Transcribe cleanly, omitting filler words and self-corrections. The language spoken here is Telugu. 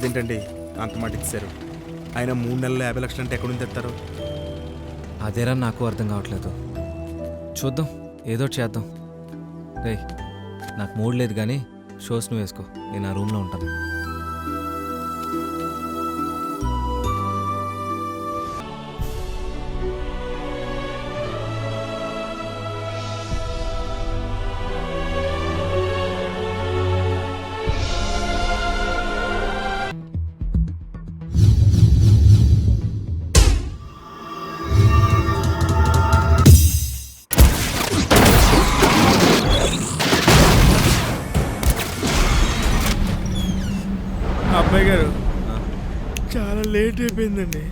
అదేంటండి అంత మాట ఇచ్చారు? ఆయన 3 నెలల్లో 50 లక్షలు అంటే ఎక్కడి నుంచి తెస్తారు? అదేరా నాకు అర్థం కావట్లేదు. చూద్దాం, ఏదో చేద్దాం. రేయ్, నాకు మూడ్ లేదు కానీ షోస్ నువ్వు వేసుకో, నేను ఆ రూమ్లో ఉంటాను. అబ్బాయి గారు చాలా లేట్ అయిపోయిందండి.